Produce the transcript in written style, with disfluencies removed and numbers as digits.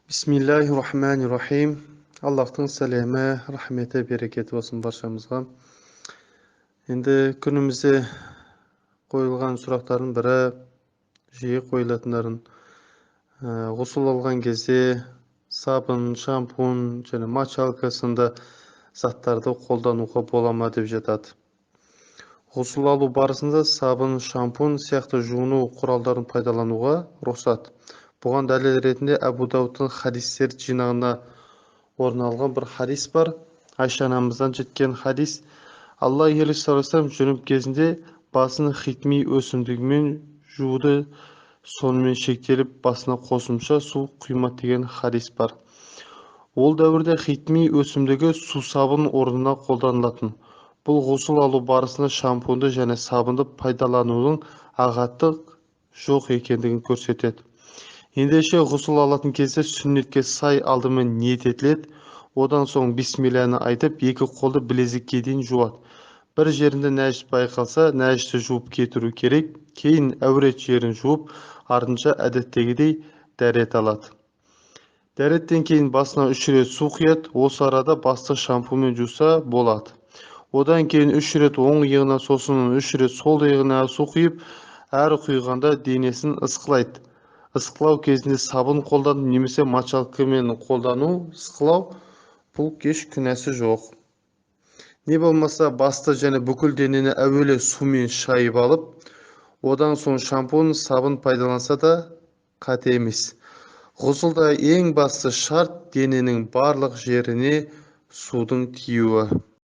Бисмиллахир-рахманир-рахим. Аллахтың сәлемі, рахметі, берекеті болсын баршамызға. Енді күнімізде қойылған сұрақтардың бірі, жиі қойылатындарын, ғұсыл алған кезде сабын, шампунь және мочалка сынды заттарды қолдануға бола ма деп жатады. Ғұсыл алу барысында сабын, шампунь сияқты жуыну құралдарын пайдалануға рұқсат. Бұған дәлел ретінде Әбу Дауудтың хадистер жинағына орын алған бір хадис бар. Айша анамыздан жеткен хадис. Алла елшісі жүніп кезінде басын хитми өсімдігімен жууды, сонымен шектеліп басына қосымша су құймады деген хадис бар. Ол дәуірде хитми өсімдігі сусабын орнына қолданылатын. Бұл ғұсыл алу барысында шампуньды және сабынды пайдаланудың ағаттық жоқ екендігін көрсетеді. Ендеше ғұсыл алатын кезде сүннетке сай алдымен ниет етіледі, одан соң бисмилланы айтып, екі қолды білезікке дейін жуады. Бір жерінде нәжіс байқалса, нәжісті жуып кетіру керек, кейін әурет жерін жуып, артынша әдеттегідей дәрет алады. Дәреттен кейін басына 3 рет су құяды, осы арада басты шампуньмен жуса болады. Одан кейін 3 рет оң иығына, сосын 3 рет сол иығына су құйып, әр құйғанда денесін ысқылайды. Ысқылау кезінде сабын қолдану немесе мочалкамен қолдану, ысқылау бұл еш күнәсі жоқ. Не болмаса басты және бүкіл денені әуелі сумен шайып алып, одан соң шампунь, сабын пайдаланса да қате емес. Ғұсылда ең басты шарт дененің барлық жеріне судың тиюі.